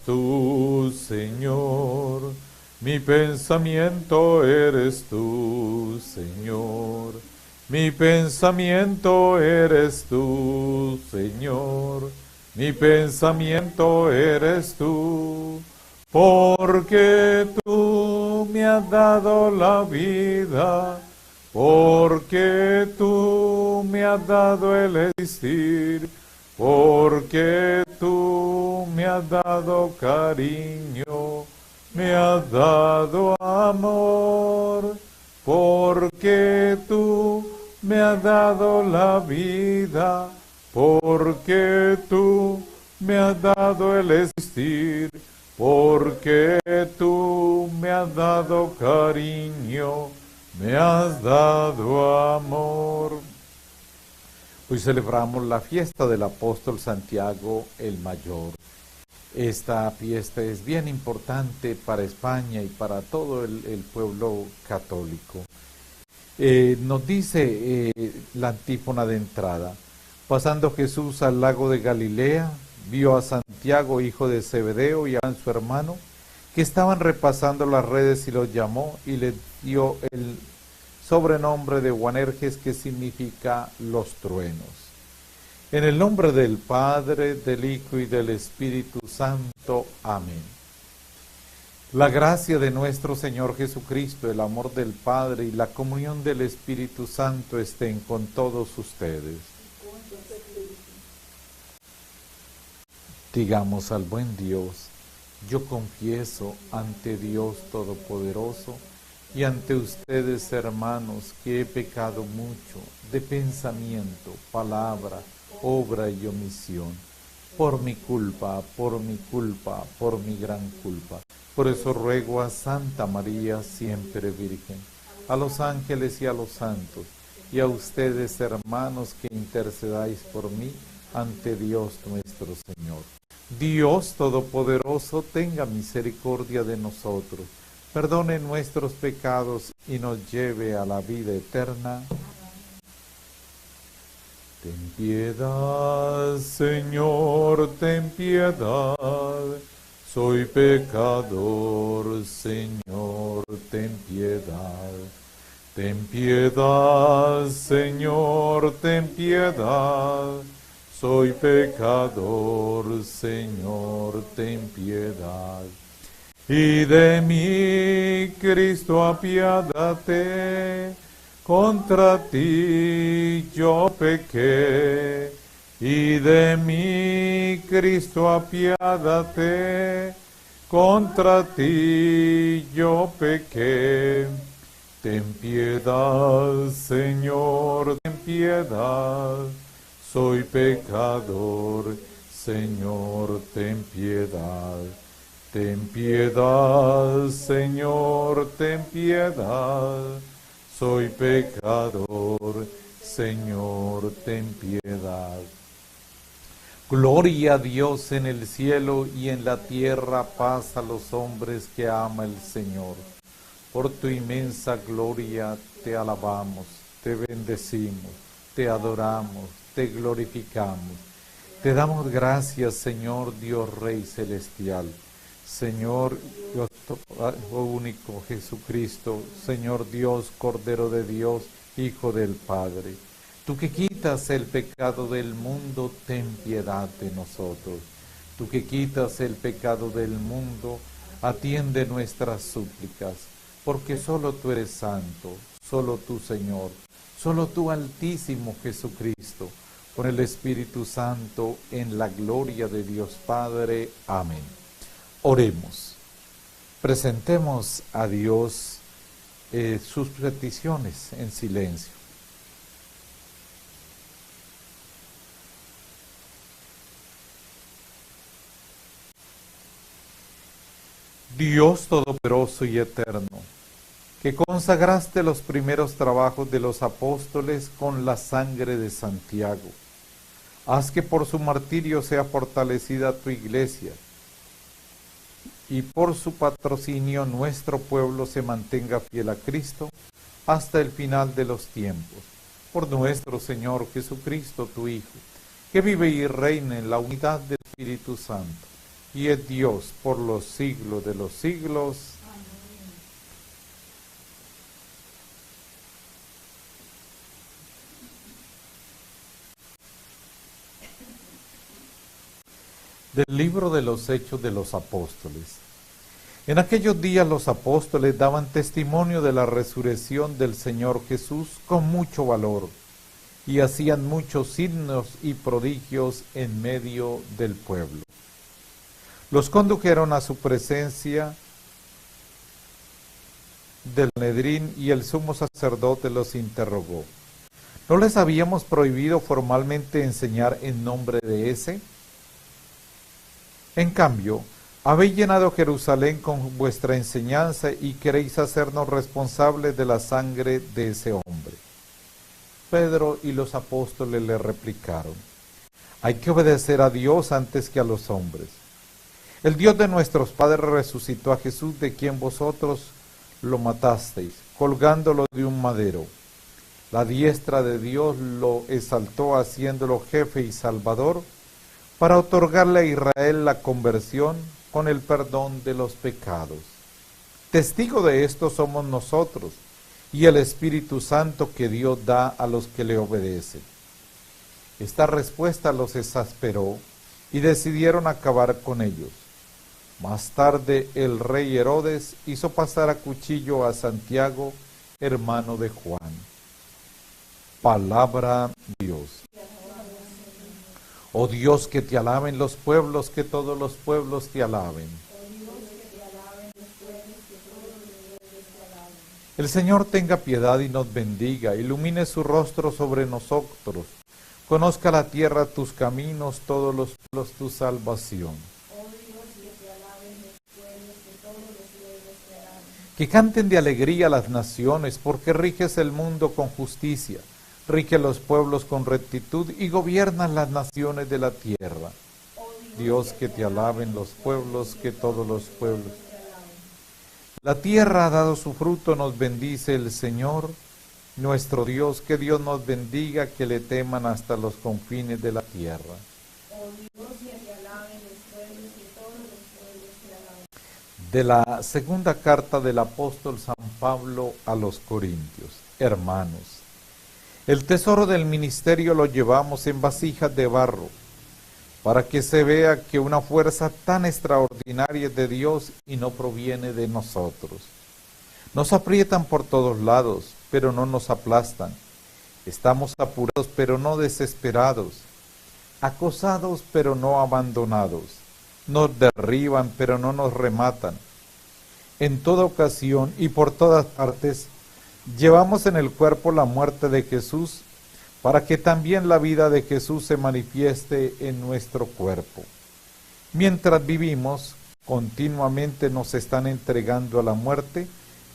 tú, Señor. Mi pensamiento eres tú, Señor. Mi pensamiento eres tú, Señor. Mi pensamiento eres tú. Porque tú me has dado la vida. Porque tú me has dado el existir. Porque tú me has dado cariño, me has dado amor, porque tú me has dado la vida, porque tú me has dado el existir, porque tú me has dado cariño, me has dado amor. Hoy celebramos la fiesta del apóstol Santiago el Mayor. Esta fiesta es bien importante para España y para todo el pueblo católico. Nos dice la antífona de entrada: pasando Jesús al lago de Galilea, vio a Santiago, hijo de Zebedeo, y a su hermano, que estaban repasando las redes, y los llamó y les dio el sobrenombre de Boanerges, que significa los truenos. En el nombre del Padre, del Hijo y del Espíritu Santo. Amén. La gracia de nuestro Señor Jesucristo, el amor del Padre y la comunión del Espíritu Santo estén con todos ustedes. Digamos al buen Dios: yo confieso ante Dios Todopoderoso y ante ustedes, hermanos, que he pecado mucho de pensamiento, palabra, obra y omisión, por mi culpa, por mi culpa, por mi gran culpa. Por eso ruego a Santa María, siempre Virgen, a los ángeles y a los santos, y a ustedes, hermanos, que intercedáis por mí ante Dios nuestro Señor. Dios Todopoderoso tenga misericordia de nosotros, perdone nuestros pecados y nos lleve a la vida eterna. Ten piedad, Señor, ten piedad. Soy pecador, Señor, ten piedad. Ten piedad, Señor, ten piedad. Soy pecador, Señor, ten piedad. Y de mí, Cristo, apiádate. Contra ti yo pequé. Y de mí, Cristo, apiádate. Contra ti yo pequé. Ten piedad, Señor, ten piedad. Soy pecador, Señor, ten piedad. Ten piedad, Señor, ten piedad. Soy pecador, Señor, ten piedad. Gloria a Dios en el cielo y en la tierra paz a los hombres que ama el Señor. Por tu inmensa gloria te alabamos, te bendecimos, te adoramos, te glorificamos. Te damos gracias, Señor Dios Rey Celestial. Señor Dios único Jesucristo, Señor Dios, Cordero de Dios, Hijo del Padre. Tú que quitas el pecado del mundo, ten piedad de nosotros. Tú que quitas el pecado del mundo, atiende nuestras súplicas, porque solo tú eres santo, solo tú, Señor, solo tú, Altísimo Jesucristo, con el Espíritu Santo, en la gloria de Dios Padre. Amén. Oremos. Presentemos a Dios sus peticiones en silencio. Dios Todopoderoso y Eterno, que consagraste los primeros trabajos de los apóstoles con la sangre de Santiago, haz que por su martirio sea fortalecida tu iglesia, y por su patrocinio nuestro pueblo se mantenga fiel a Cristo hasta el final de los tiempos. Por nuestro Señor Jesucristo, tu Hijo, que vive y reina en la unidad del Espíritu Santo, y es Dios por los siglos de los siglos. Del libro de los Hechos de los Apóstoles. En aquellos días los apóstoles daban testimonio de la resurrección del Señor Jesús con mucho valor y hacían muchos signos y prodigios en medio del pueblo. Los condujeron a su presencia del Sanedrín y el sumo sacerdote los interrogó. ¿No les habíamos prohibido formalmente enseñar en nombre de ese? En cambio, habéis llenado Jerusalén con vuestra enseñanza y queréis hacernos responsables de la sangre de ese hombre. Pedro y los apóstoles le replicaron: hay que obedecer a Dios antes que a los hombres. El Dios de nuestros padres resucitó a Jesús, de quien vosotros lo matasteis, colgándolo de un madero. La diestra de Dios lo exaltó, haciéndolo jefe y salvador, para otorgarle a Israel la conversión con el perdón de los pecados. Testigo de esto somos nosotros y el Espíritu Santo que Dios da a los que le obedecen. Esta respuesta los exasperó y decidieron acabar con ellos. Más tarde el rey Herodes hizo pasar a cuchillo a Santiago, hermano de Juan. Palabra de Dios. Oh Dios, que te alaben los pueblos, que todos los pueblos te alaben. El Señor tenga piedad y nos bendiga, ilumine su rostro sobre nosotros, conozca la tierra tus caminos, todos los pueblos tu salvación. Que canten de alegría las naciones, porque riges el mundo con justicia. Rige los pueblos con rectitud y gobiernan las naciones de la tierra. Dios, que te alaben los pueblos, que todos los pueblos. La tierra ha dado su fruto, nos bendice el Señor, nuestro Dios. Que Dios nos bendiga, que le teman hasta los confines de la tierra. De la segunda carta del apóstol San Pablo a los Corintios. Hermanos, el tesoro del ministerio lo llevamos en vasijas de barro, para que se vea que una fuerza tan extraordinaria es de Dios y no proviene de nosotros. Nos aprietan por todos lados, pero no nos aplastan. Estamos apurados, pero no desesperados. Acosados, pero no abandonados. Nos derriban, pero no nos rematan. En toda ocasión y por todas partes, llevamos en el cuerpo la muerte de Jesús, para que también la vida de Jesús se manifieste en nuestro cuerpo. Mientras vivimos, continuamente nos están entregando a la muerte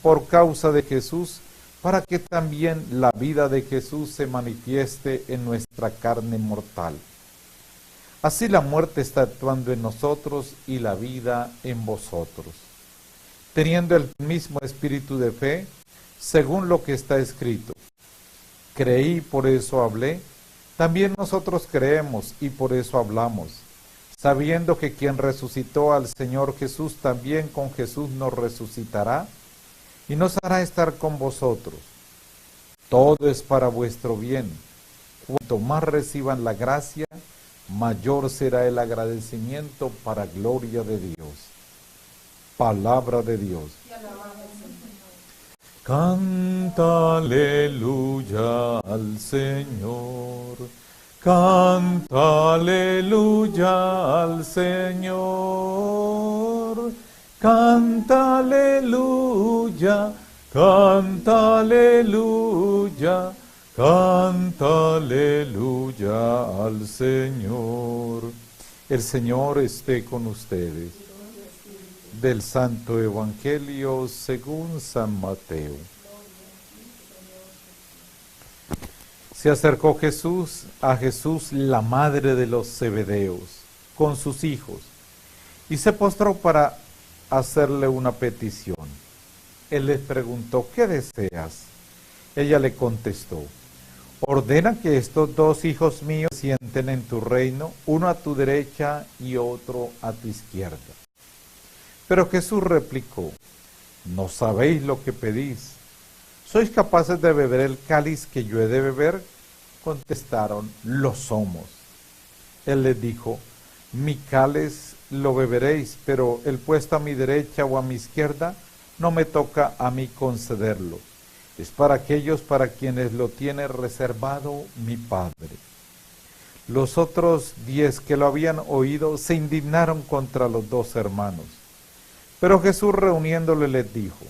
por causa de Jesús, para que también la vida de Jesús se manifieste en nuestra carne mortal. Así la muerte está actuando en nosotros y la vida en vosotros. Teniendo el mismo espíritu de fe, según lo que está escrito: creí, por eso hablé. También nosotros creemos y por eso hablamos, sabiendo que quien resucitó al Señor Jesús, también con Jesús nos resucitará y nos hará estar con vosotros. Todo es para vuestro bien. Cuanto más reciban la gracia, mayor será el agradecimiento para gloria de Dios. Palabra de Dios. Canta aleluya al Señor, canta aleluya al Señor, canta aleluya, canta aleluya, canta aleluya al Señor. El Señor esté con ustedes. Del Santo Evangelio según San Mateo. Se acercó a Jesús la madre de los Zebedeos, con sus hijos, y se postró para hacerle una petición. Él les preguntó: ¿qué deseas? Ella le contestó: ordena que estos dos hijos míos se sienten en tu reino, uno a tu derecha y otro a tu izquierda. Pero Jesús replicó, no sabéis lo que pedís. ¿Sois capaces de beber el cáliz que yo he de beber? Contestaron, lo somos. Él les dijo, mi cáliz lo beberéis, pero el puesto a mi derecha o a mi izquierda no me toca a mí concederlo. Es para aquellos para quienes lo tiene reservado mi Padre. Los otros 10 que lo habían oído se indignaron contra los dos hermanos. Pero Jesús reuniéndole les dijo,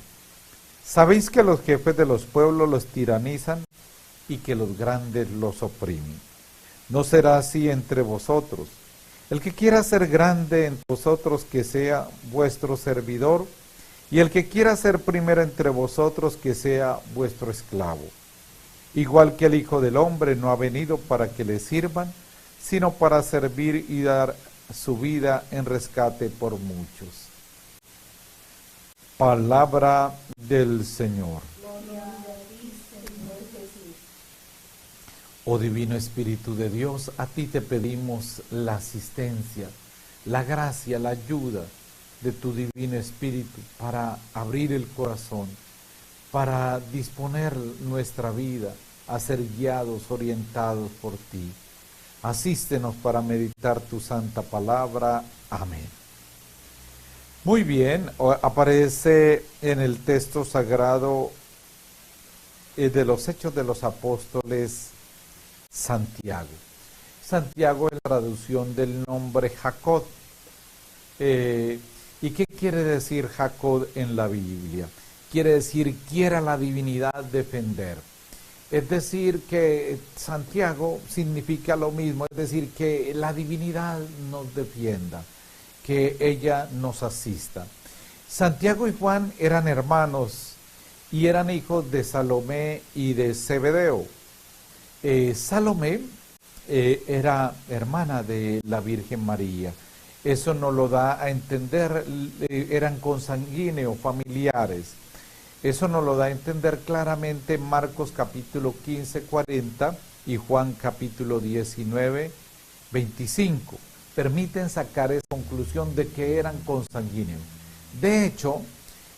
¿sabéis que los jefes de los pueblos los tiranizan y que los grandes los oprimen? No será así entre vosotros. El que quiera ser grande entre vosotros, que sea vuestro servidor, y el que quiera ser primero entre vosotros, que sea vuestro esclavo. Igual que el Hijo del Hombre no ha venido para que le sirvan, sino para servir y dar su vida en rescate por muchos. Palabra del Señor. Oh Divino Espíritu de Dios, a ti te pedimos la asistencia, la gracia, la ayuda de tu Divino Espíritu para abrir el corazón, para disponer nuestra vida a ser guiados, orientados por ti. Asístenos para meditar tu santa palabra. Amén. Muy bien, aparece en el texto sagrado de los Hechos de los Apóstoles Santiago. Santiago es la traducción del nombre Jacob. ¿Y qué quiere decir Jacob en la Biblia? Quiere decir, quiera la divinidad defender. Es decir, que Santiago significa lo mismo, es decir, que la divinidad nos defienda, que ella nos asista. Santiago y Juan eran hermanos y eran hijos de Salomé y de Zebedeo. Salomé era hermana de la Virgen María. Eso nos lo da a entender, eran consanguíneos, familiares. Eso nos lo da a entender claramente Marcos capítulo 15, 40 y Juan capítulo 19, 25. Permiten sacar esa conclusión de que eran consanguíneos. De hecho,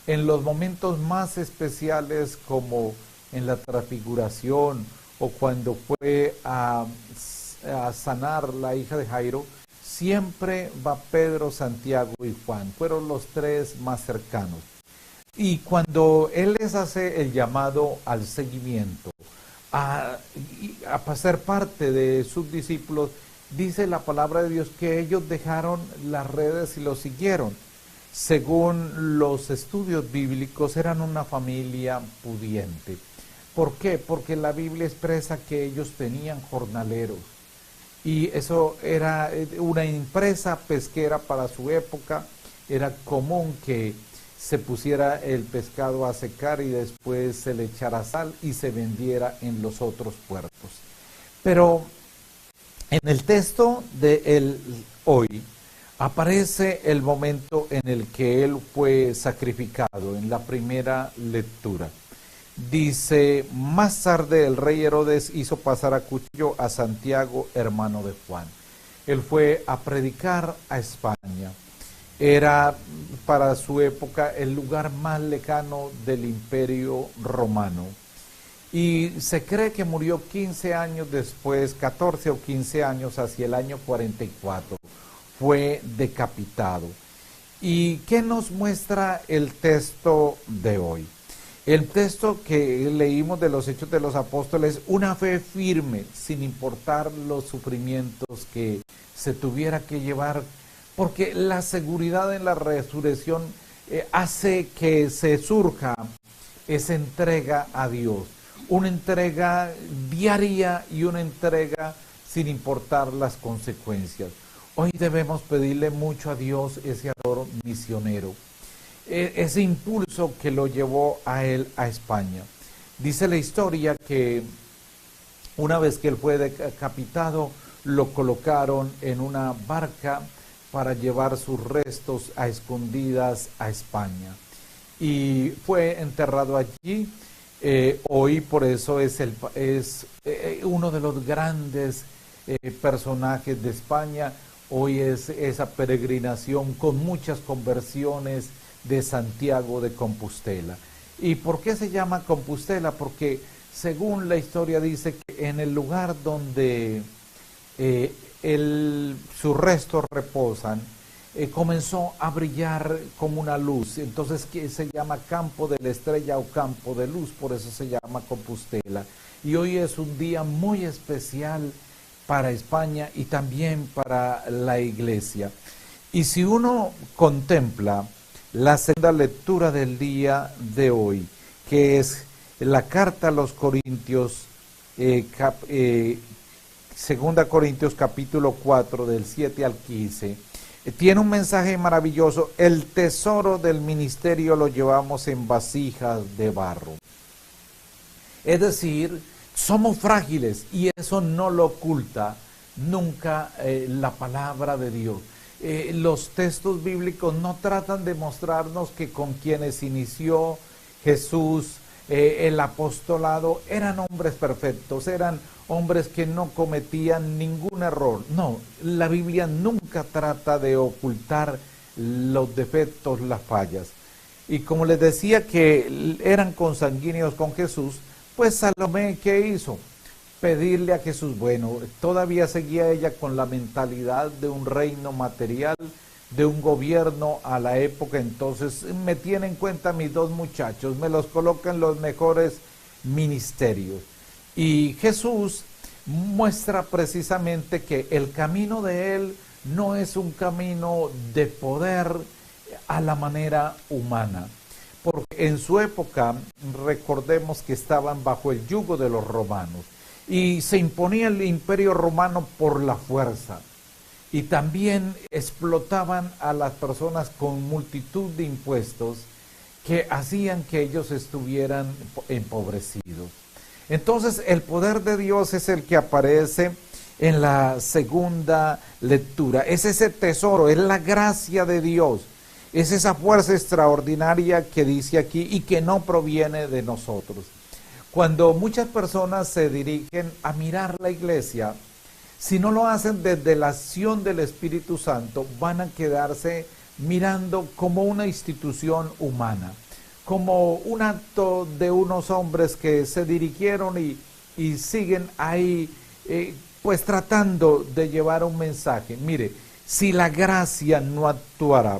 en los momentos más especiales como en la transfiguración o cuando fue a sanar la hija de Jairo, siempre va Pedro, Santiago y Juan. Fueron los tres más cercanos. Y cuando él les hace el llamado al seguimiento, a ser parte de sus discípulos, dice la palabra de Dios que ellos dejaron las redes y lo siguieron. Según los estudios bíblicos, eran una familia pudiente. ¿Por qué? Porque la Biblia expresa que ellos tenían jornaleros. Y eso era una empresa pesquera para su época. Era común que se pusiera el pescado a secar y después se le echara sal y se vendiera en los otros puertos. Pero en el texto de hoy aparece el momento en el que él fue sacrificado, en la primera lectura. Dice, más tarde el rey Herodes hizo pasar a cuchillo a Santiago, hermano de Juan. Él fue a predicar a España. Era para su época el lugar más lejano del Imperio Romano. Y se cree que murió 15 años después, 14 o 15 años, hacia el año 44. Fue decapitado. ¿Y qué nos muestra el texto de hoy? El texto que leímos de los Hechos de los Apóstoles, una fe firme, sin importar los sufrimientos que se tuviera que llevar, porque la seguridad en la resurrección hace que se surja esa entrega a Dios, una entrega diaria y una entrega sin importar las consecuencias. Hoy debemos pedirle mucho a Dios ese ardor misionero, ese impulso que lo llevó a él a España. Dice la historia que una vez que él fue decapitado, lo colocaron en una barca para llevar sus restos a escondidas a España. Y fue enterrado allí Hoy por eso es uno de los grandes personajes de España. Hoy es esa peregrinación con muchas conversiones de Santiago de Compostela. ¿Y por qué se llama Compostela? Porque según la historia dice que en el lugar donde sus restos reposan, comenzó a brillar como una luz. Entonces que se llama Campo de la Estrella o Campo de Luz, por eso se llama Compostela. Y hoy es un día muy especial para España y también para la Iglesia. Y si uno contempla la segunda lectura del día de hoy, que es la carta a los Corintios, segunda Corintios capítulo 4 del 7 al 15, tiene un mensaje maravilloso. El tesoro del ministerio lo llevamos en vasijas de barro. Es decir, somos frágiles y eso no lo oculta nunca la palabra de Dios. Los textos bíblicos no tratan de mostrarnos que con quienes inició Jesús el apostolado eran hombres perfectos, eran hombres que no cometían ningún error. No, la Biblia nunca trata de ocultar los defectos, las fallas. Y como les decía que eran consanguíneos con Jesús, pues Salomé, ¿qué hizo? Pedirle a Jesús. Bueno, todavía seguía ella con la mentalidad de un reino material, de un gobierno a la época. Entonces me tiene en cuenta mis dos muchachos, me los coloca en los mejores ministerios. Y Jesús muestra precisamente que el camino de él no es un camino de poder a la manera humana. Porque en su época, recordemos que estaban bajo el yugo de los romanos y se imponía el imperio romano por la fuerza. Y también explotaban a las personas con multitud de impuestos que hacían que ellos estuvieran empobrecidos. Entonces el poder de Dios es el que aparece en la segunda lectura. Es ese tesoro, es la gracia de Dios. Es esa fuerza extraordinaria que dice aquí y que no proviene de nosotros. Cuando muchas personas se dirigen a mirar la iglesia, si no lo hacen desde la acción del Espíritu Santo, van a quedarse mirando como una institución humana, como un acto de unos hombres que se dirigieron y siguen ahí, pues tratando de llevar un mensaje. Mire, si la gracia no actuara,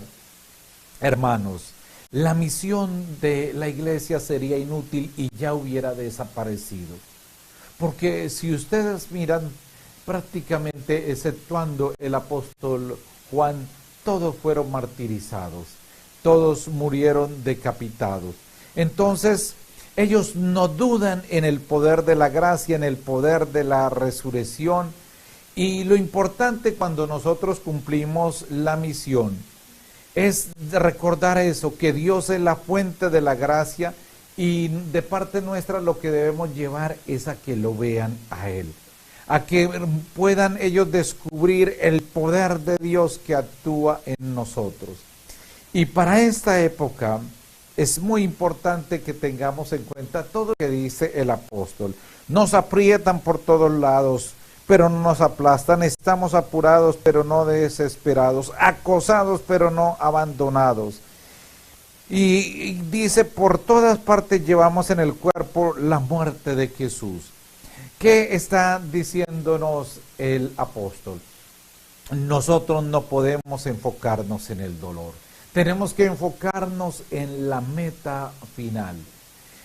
hermanos, la misión de la iglesia sería inútil y ya hubiera desaparecido. Porque si ustedes miran, prácticamente exceptuando el apóstol Juan, todos fueron martirizados, todos murieron decapitados. Entonces, ellos no dudan en el poder de la gracia, en el poder de la resurrección. Y lo importante cuando nosotros cumplimos la misión es recordar eso, que Dios es la fuente de la gracia y de parte nuestra lo que debemos llevar es a que lo vean a Él, a que puedan ellos descubrir el poder de Dios que actúa en nosotros. Y para esta época es muy importante que tengamos en cuenta todo lo que dice el apóstol. Nos aprietan por todos lados, pero no nos aplastan, estamos apurados, pero no desesperados, acosados, pero no abandonados. Y dice, por todas partes llevamos en el cuerpo la muerte de Jesús. ¿Qué está diciéndonos el apóstol? Nosotros no podemos enfocarnos en el dolor. Tenemos que enfocarnos en la meta final.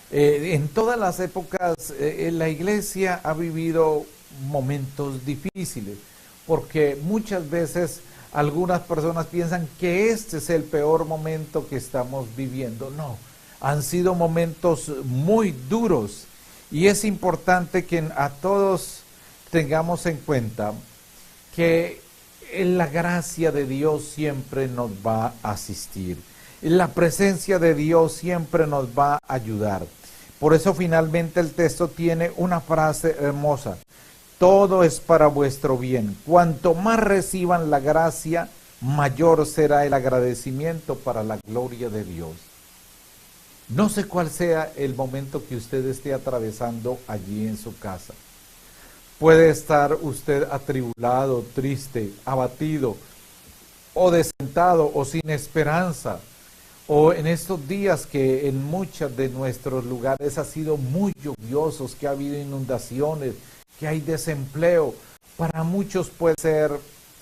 En todas las épocas la iglesia ha vivido momentos difíciles, porque muchas veces algunas personas piensan que este es el peor momento que estamos viviendo. No, han sido momentos muy duros y es importante que a todos tengamos en cuenta que la gracia de Dios siempre nos va a asistir. La presencia de Dios siempre nos va a ayudar. Por eso finalmente el texto tiene una frase hermosa. Todo es para vuestro bien. Cuanto más reciban la gracia, mayor será el agradecimiento para la gloria de Dios. No sé cuál sea el momento que usted esté atravesando allí en su casa. Puede estar usted atribulado, triste, abatido, o desentado, o sin esperanza, o en estos días que en muchos de nuestros lugares ha sido muy lluviosos, que ha habido inundaciones, que hay desempleo. Para muchos puede ser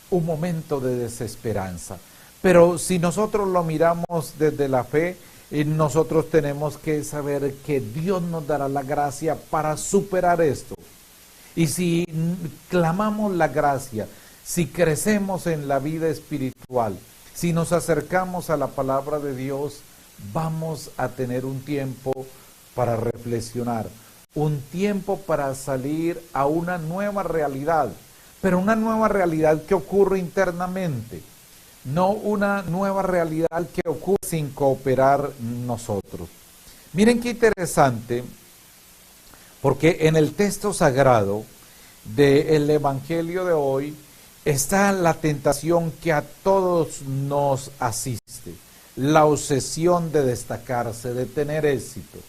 un momento de desesperanza. Pero si nosotros lo miramos desde la fe, nosotros tenemos que saber que Dios nos dará la gracia para superar esto. Y si clamamos la gracia, si crecemos en la vida espiritual, si nos acercamos a la palabra de Dios, vamos a tener un tiempo para reflexionar, un tiempo para salir a una nueva realidad, pero una nueva realidad que ocurre internamente, no una nueva realidad que ocurre sin cooperar nosotros. Miren qué interesante, porque en el texto sagrado del Evangelio de hoy está la tentación que a todos nos asiste, la obsesión de destacarse, de tener éxito.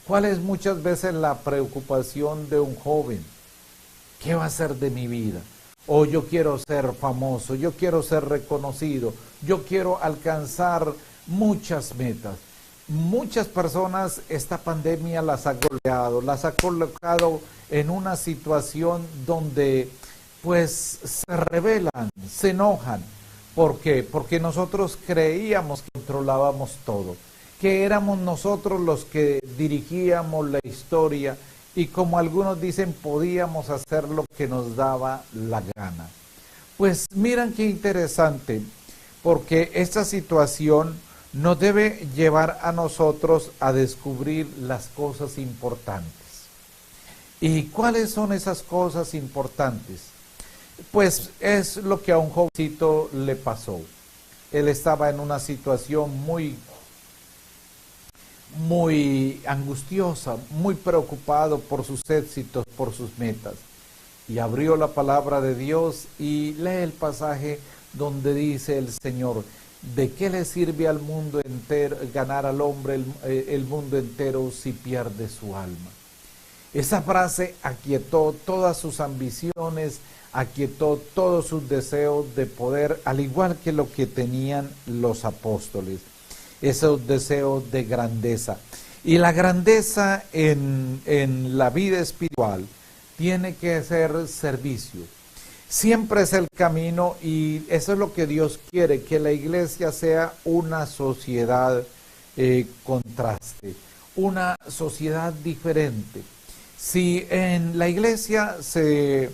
¿Cuál es muchas veces la preocupación de un joven? ¿Qué va a ser de mi vida? O yo quiero ser famoso, yo quiero ser reconocido, yo quiero alcanzar muchas metas. Muchas personas esta pandemia las ha golpeado, las ha colocado en una situación donde pues se rebelan, se enojan. ¿Por qué? Porque nosotros creíamos que controlábamos todo, que éramos nosotros los que dirigíamos la historia y como algunos dicen podíamos hacer lo que nos daba la gana. Pues miren qué interesante, porque esta situación nos debe llevar a nosotros a descubrir las cosas importantes. ¿Y cuáles son esas cosas importantes? Pues es lo que a un jovencito le pasó. Él estaba en una situación muy angustiosa, muy preocupado por sus éxitos, por sus metas. Y abrió la palabra de Dios y lee el pasaje donde dice el Señor: ¿de qué le sirve al mundo entero ganar al hombre el mundo entero si pierde su alma? Esa frase aquietó todas sus ambiciones, aquietó todos sus deseos de poder, al igual que lo que tenían los apóstoles, esos deseos de grandeza. Y la grandeza en la vida espiritual tiene que ser servicio. Siempre es el camino y eso es lo que Dios quiere, que la iglesia sea una sociedad contraste, una sociedad diferente. Si en la iglesia se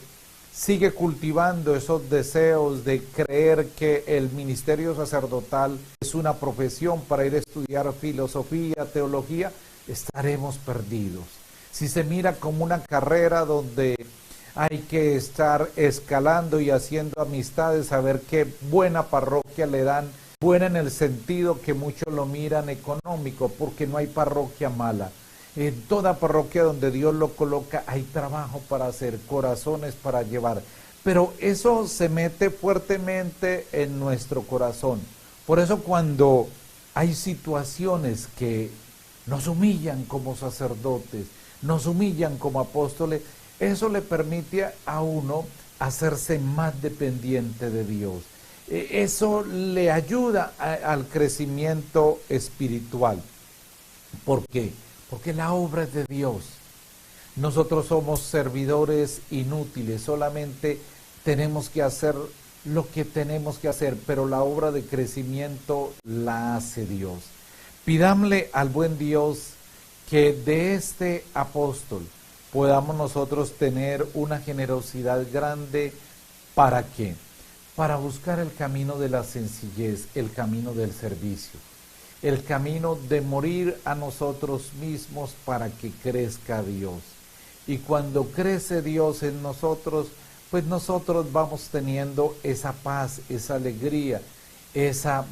sigue cultivando esos deseos de creer que el ministerio sacerdotal es una profesión para ir a estudiar filosofía, teología, estaremos perdidos. Si se mira como una carrera donde hay que estar escalando y haciendo amistades, a ver qué buena parroquia le dan, buena en el sentido que muchos lo miran económico, porque no hay parroquia mala. En toda parroquia donde Dios lo coloca hay trabajo para hacer, corazones para llevar. Pero eso se mete fuertemente en nuestro corazón. Por eso cuando hay situaciones que nos humillan como sacerdotes, nos humillan como apóstoles, eso le permite a uno hacerse más dependiente de Dios. Eso le ayuda al crecimiento espiritual. ¿Por qué? Porque la obra es de Dios. Nosotros somos servidores inútiles, solamente tenemos que hacer lo que tenemos que hacer, pero la obra de crecimiento la hace Dios. Pidámosle al buen Dios que de este apóstol podamos nosotros tener una generosidad grande. ¿Para qué? Para buscar el camino de la sencillez, el camino del servicio, el camino de morir a nosotros mismos para que crezca Dios. Y cuando crece Dios en nosotros, pues nosotros vamos teniendo esa paz, esa alegría, esa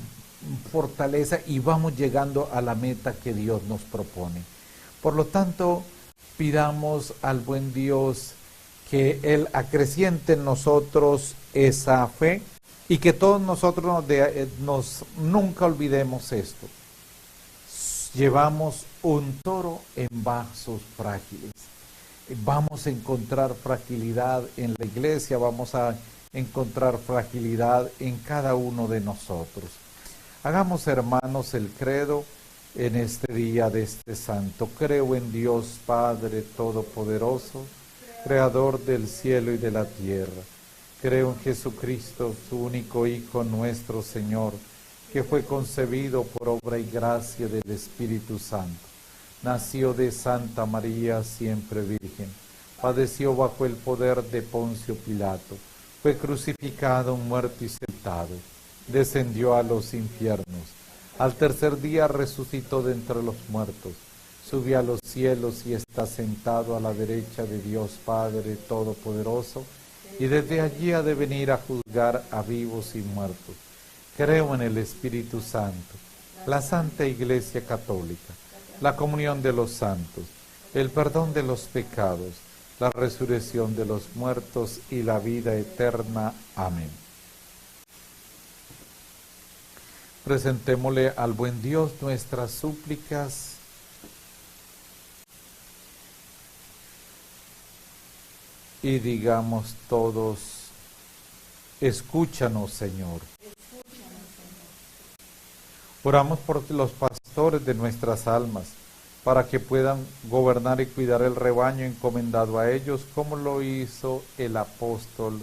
fortaleza y vamos llegando a la meta que Dios nos propone. Por lo tanto, pidamos al buen Dios que Él acreciente en nosotros esa fe y que todos nosotros nunca olvidemos esto. Llevamos un toro en vasos frágiles. Vamos a encontrar fragilidad en la iglesia, vamos a encontrar fragilidad en cada uno de nosotros. Hagamos, hermanos, el credo en este día de este santo. Creo en Dios Padre Todopoderoso, Creador del cielo y de la tierra. Creo en Jesucristo, su único Hijo, nuestro Señor, que fue concebido por obra y gracia del Espíritu Santo. Nació de Santa María, siempre virgen. Padeció bajo el poder de Poncio Pilato. Fue crucificado, muerto y sepultado. Descendió a los infiernos. Al tercer día resucitó de entre los muertos. Subió a los cielos y está sentado a la derecha de Dios Padre Todopoderoso. Y desde allí ha de venir a juzgar a vivos y muertos. Creo en el Espíritu Santo, la Santa Iglesia Católica, la comunión de los santos, el perdón de los pecados, la resurrección de los muertos y la vida eterna. Amén. Presentémosle al buen Dios nuestras súplicas y digamos todos: escúchanos, Señor. Oramos por los pastores de nuestras almas, para que puedan gobernar y cuidar el rebaño encomendado a ellos, como lo hizo el apóstol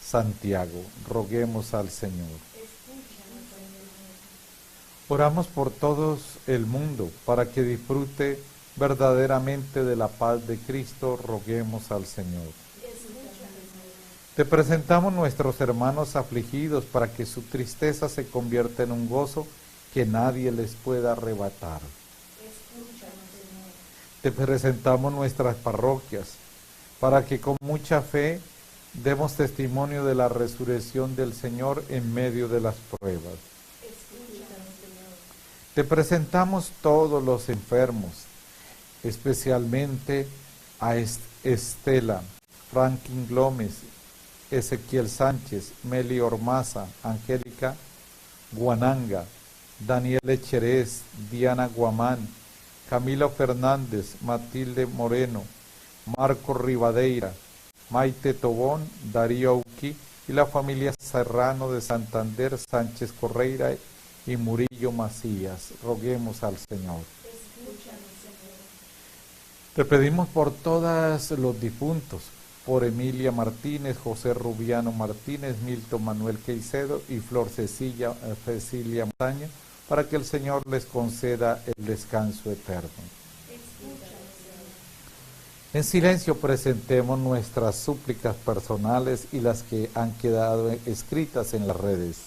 Santiago. Roguemos al Señor. Oramos por todo el mundo, para que disfrute verdaderamente de la paz de Cristo. Roguemos al Señor. Te presentamos nuestros hermanos afligidos, para que su tristeza se convierta en un gozo que nadie les pueda arrebatar. Te presentamos nuestras parroquias, para que con mucha fe demos testimonio de la resurrección del Señor en medio de las pruebas. Te presentamos todos los enfermos, especialmente a Estela, Franklin Gómez, Ezequiel Sánchez, Meli Ormaza, Angélica Guananga, Daniel Echerez, Diana Guamán, Camilo Fernández, Matilde Moreno, Marco Rivadeira, Maite Tobón, Darío Auqui y la familia Serrano de Santander, Sánchez Correira y Murillo Macías. Roguemos al Señor. Te pedimos por todos los difuntos, por Emilia Martínez, José Rubiano Martínez, Milton Manuel Queicedo y Flor Cecilia Montaña, para que el Señor les conceda el descanso eterno. En silencio presentemos nuestras súplicas personales y las que han quedado escritas en las redes.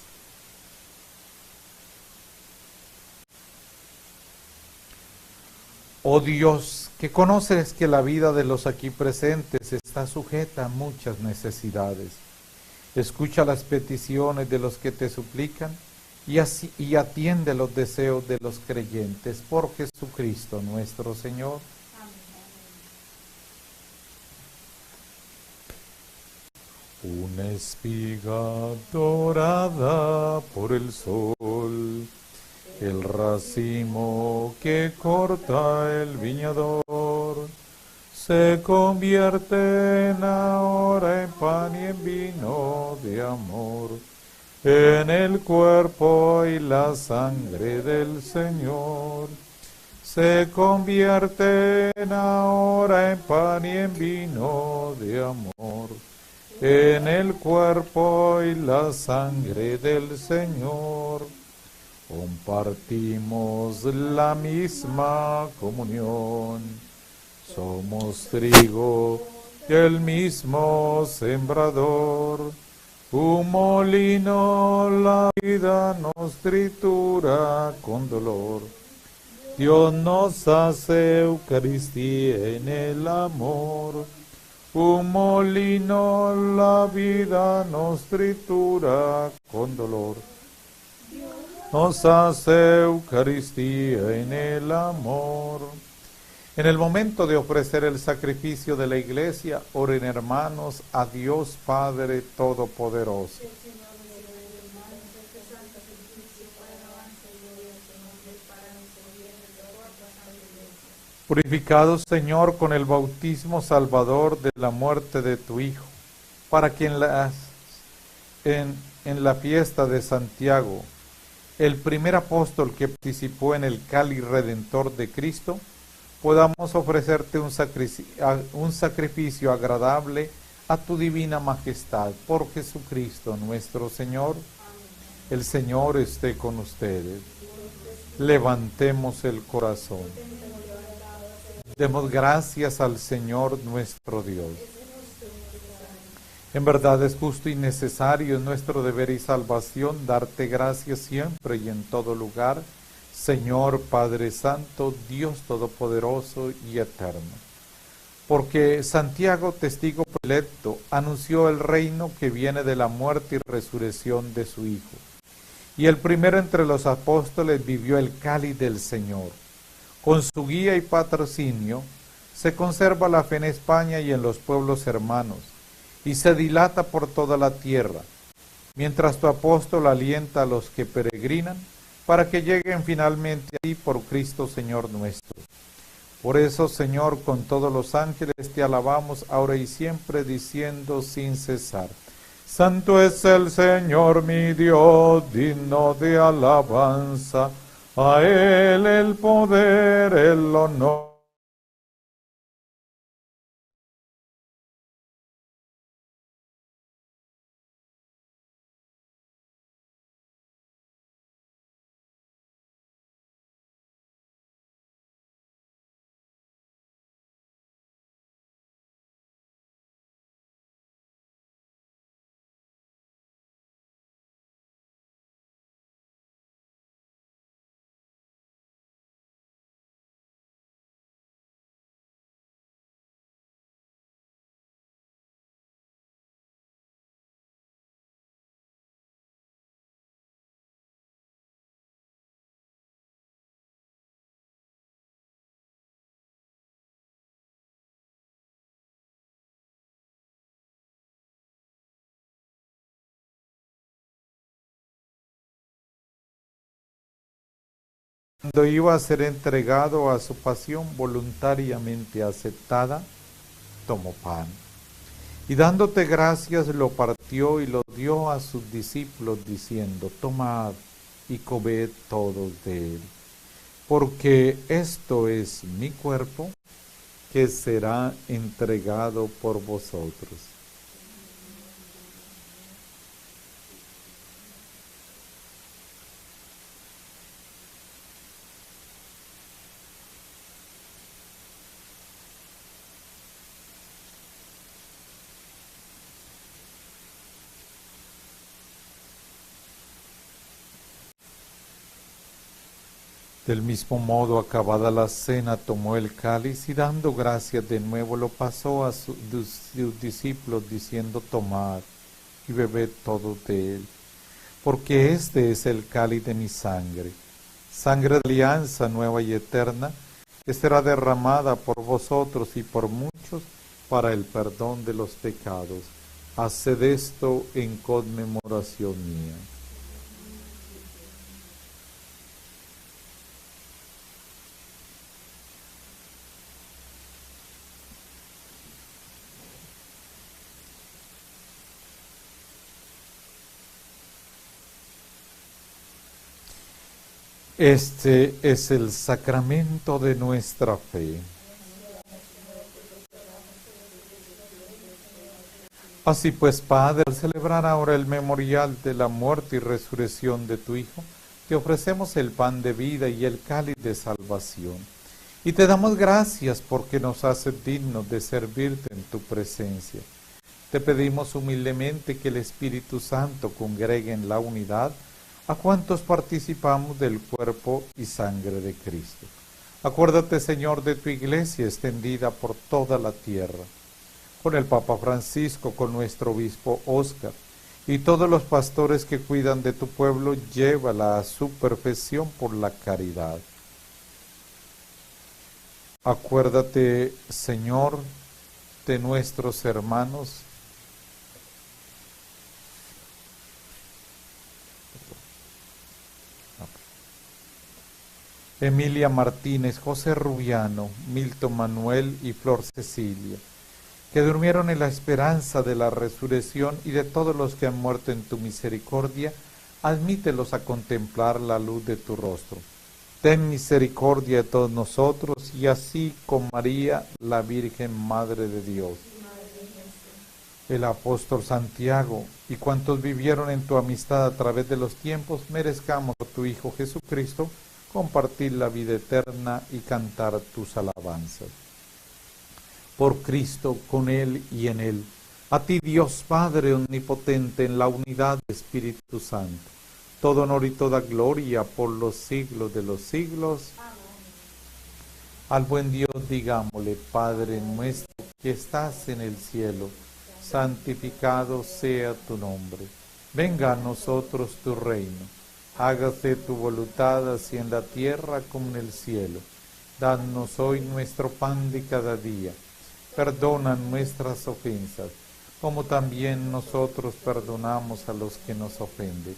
Oh Dios, que conoces que la vida de los aquí presentes está sujeta a muchas necesidades. Escucha las peticiones de los que te suplican y atiende los deseos de los creyentes por Jesucristo nuestro Señor. Amén. Una espiga dorada por el sol, el racimo que corta el viñador, se convierte ahora en pan y en vino de amor, en el cuerpo y la sangre del Señor. Se convierte ahora en pan y en vino de amor, en el cuerpo y la sangre del Señor. Compartimos la misma comunión, somos trigo del mismo sembrador. Un molino la vida nos tritura con dolor. Dios nos hace Eucaristía en el amor. Un molino la vida nos tritura con dolor. Nos hace Eucaristía en el amor. En el momento de ofrecer el sacrificio de la Iglesia, oren, hermanos, a Dios Padre Todopoderoso. Purificados, Señor, con el bautismo salvador de la muerte de tu Hijo, para que en la fiesta de Santiago, el primer apóstol que participó en el cáliz redentor de Cristo, podamos ofrecerte un sacrificio agradable a tu divina majestad, por Jesucristo nuestro Señor. El Señor esté con ustedes. Levantemos el corazón. Demos gracias al Señor nuestro Dios. En verdad es justo y necesario, es nuestro deber y salvación, darte gracias siempre y en todo lugar, Señor Padre Santo, Dios Todopoderoso y Eterno. Porque Santiago, testigo predilecto, anunció el reino que viene de la muerte y resurrección de su Hijo. Y el primero entre los apóstoles vivió el cáliz del Señor. Con su guía y patrocinio se conserva la fe en España y en los pueblos hermanos, y se dilata por toda la tierra, mientras tu apóstol alienta a los que peregrinan para que lleguen finalmente a ti por Cristo Señor nuestro. Por eso, Señor, con todos los ángeles te alabamos ahora y siempre, diciendo sin cesar: Santo es el Señor mi Dios, digno de alabanza, a Él el poder, el honor. Cuando iba a ser entregado a su pasión voluntariamente aceptada, tomó pan, y dándote gracias lo partió y lo dio a sus discípulos, diciendo: Tomad y comed todos de él, porque esto es mi cuerpo, que será entregado por vosotros. Del mismo modo, acabada la cena, tomó el cáliz y dando gracias de nuevo lo pasó a sus discípulos, diciendo: Tomad y bebed todos de él, porque este es el cáliz de mi sangre, sangre de alianza nueva y eterna, que será derramada por vosotros y por muchos para el perdón de los pecados. Haced esto en conmemoración mía. Este es el sacramento de nuestra fe. Así pues, Padre, al celebrar ahora el memorial de la muerte y resurrección de tu Hijo, te ofrecemos el pan de vida y el cáliz de salvación. Y te damos gracias porque nos haces dignos de servirte en tu presencia. Te pedimos humildemente que el Espíritu Santo congregue en la unidad a cuantos participamos del cuerpo y sangre de Cristo. Acuérdate, Señor, de tu iglesia extendida por toda la tierra, con el Papa Francisco, con nuestro obispo Óscar, y todos los pastores que cuidan de tu pueblo, llévala a su perfección por la caridad. Acuérdate, Señor, de nuestros hermanos Emilia Martínez, José Rubiano, Milton Manuel y Flor Cecilia, que durmieron en la esperanza de la resurrección, y de todos los que han muerto en tu misericordia, admítelos a contemplar la luz de tu rostro. Ten misericordia de todos nosotros, y así con María, la Virgen Madre de Dios, el apóstol Santiago, y cuantos vivieron en tu amistad a través de los tiempos, merezcamos por tu Hijo Jesucristo compartir la vida eterna y cantar tus alabanzas. Por Cristo, con Él y en Él, a ti Dios Padre omnipotente, en la unidad del Espíritu Santo, todo honor y toda gloria por los siglos de los siglos. Amén. Al buen Dios digámosle: Padre nuestro que estás en el cielo, santificado sea tu nombre. Venga a nosotros tu reino. Hágase tu voluntad, así en la tierra como en el cielo. Danos hoy nuestro pan de cada día. Perdona nuestras ofensas, como también nosotros perdonamos a los que nos ofenden.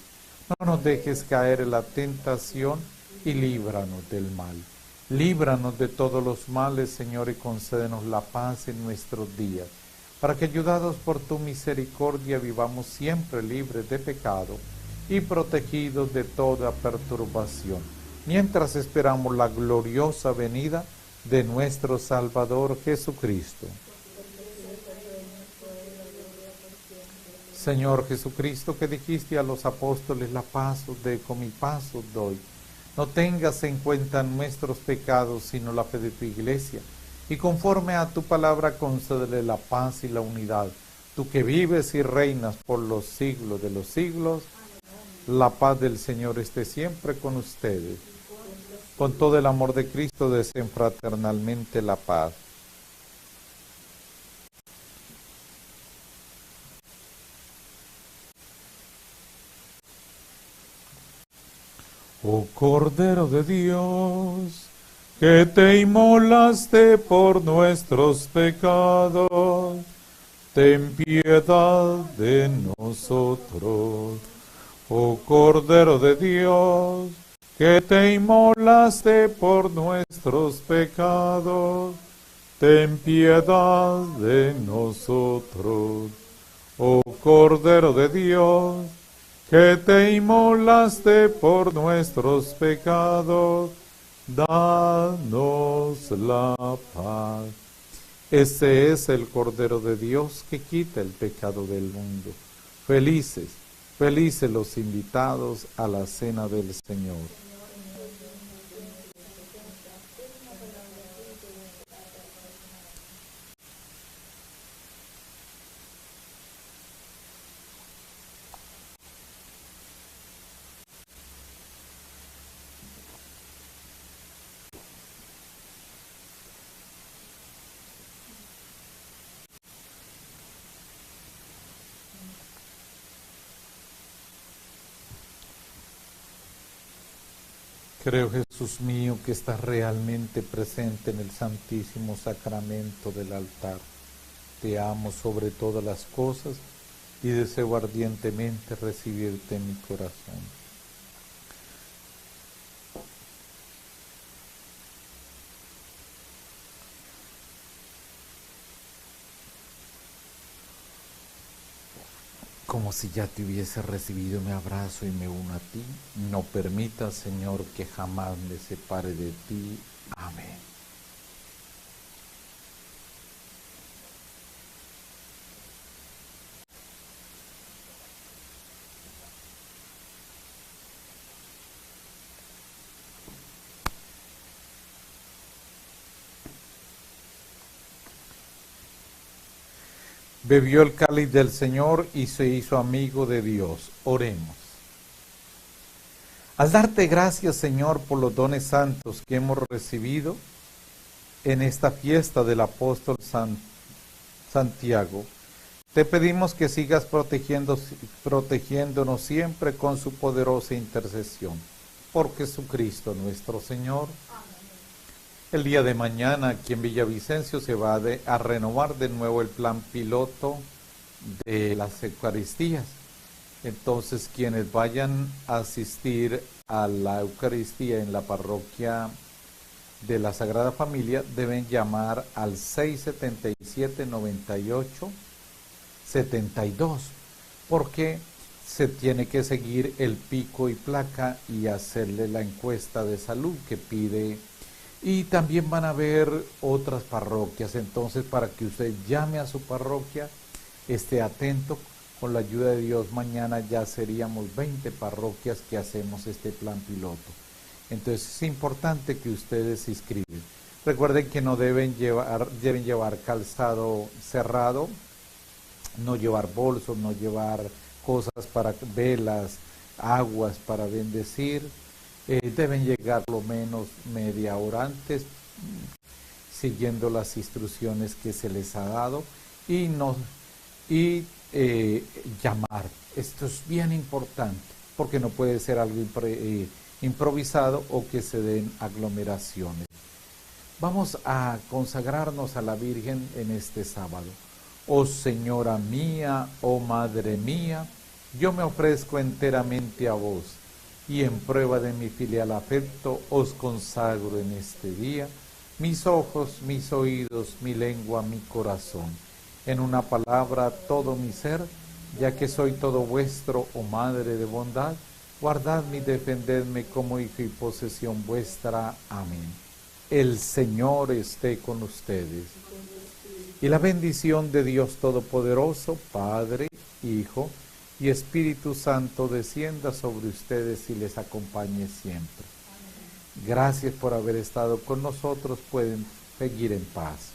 No nos dejes caer en la tentación y líbranos del mal. Líbranos de todos los males, Señor, y concédenos la paz en nuestros días, para que, ayudados por tu misericordia, vivamos siempre libres de pecado y protegidos de toda perturbación, mientras esperamos la gloriosa venida de nuestro Salvador Jesucristo. Señor Jesucristo, que dijiste a los apóstoles: la paz os dejo, mi paz os doy. No tengas en cuenta nuestros pecados, sino la fe de tu iglesia, y conforme a tu palabra concédele la paz y la unidad. Tú que vives y reinas por los siglos de los siglos, la paz del Señor esté siempre con ustedes. Con todo el amor de Cristo deseen fraternalmente la paz. Oh Cordero de Dios, que te inmolaste por nuestros pecados, ten piedad de nosotros. Oh Cordero de Dios, que te inmolaste por nuestros pecados, ten piedad de nosotros. Oh Cordero de Dios, que te inmolaste por nuestros pecados, danos la paz. Ese es el Cordero de Dios que quita el pecado del mundo. Felices, felices los invitados a la cena del Señor. Creo, Jesús mío, que estás realmente presente en el Santísimo Sacramento del altar. Te amo sobre todas las cosas y deseo ardientemente recibirte en mi corazón. Como si ya te hubiese recibido, me abrazo y me uno a ti. No permitas, Señor, que jamás me separe de ti. Amén. Bebió el cáliz del Señor y se hizo amigo de Dios. Oremos. Al darte gracias, Señor, por los dones santos que hemos recibido en esta fiesta del apóstol Santiago, te pedimos que sigas protegiéndonos siempre con su poderosa intercesión. Por Jesucristo nuestro Señor. El día de mañana aquí en Villavicencio se va a renovar de nuevo el plan piloto de las Eucaristías. Entonces, quienes vayan a asistir a la Eucaristía en la parroquia de la Sagrada Familia deben llamar al 677-98-72, porque se tiene que seguir el pico y placa y hacerle la encuesta de salud que pide. Y también van a haber otras parroquias, entonces para que usted llame a su parroquia, esté atento. Con la ayuda de Dios, mañana ya seríamos 20 parroquias que hacemos este plan piloto. Entonces es importante que ustedes se inscriben. Recuerden que no deben llevar calzado cerrado, no llevar bolsos, no llevar cosas para velas, aguas para bendecir. Deben llegar lo menos media hora antes, siguiendo las instrucciones que se les ha dado y llamar. Esto es bien importante porque no puede ser algo improvisado o que se den aglomeraciones. Vamos a consagrarnos a la Virgen en este sábado. Oh Señora mía, oh Madre mía, yo me ofrezco enteramente a vos y en prueba de mi filial afecto os consagro en este día mis ojos, mis oídos, mi lengua, mi corazón. En una palabra, todo mi ser, ya que soy todo vuestro, oh Madre de bondad, guardadme y defendedme como hijo y posesión vuestra. Amén. El Señor esté con ustedes. Y la bendición de Dios Todopoderoso, Padre, Hijo y Espíritu Santo, descienda sobre ustedes y les acompañe siempre. Gracias por haber estado con nosotros. Pueden seguir en paz.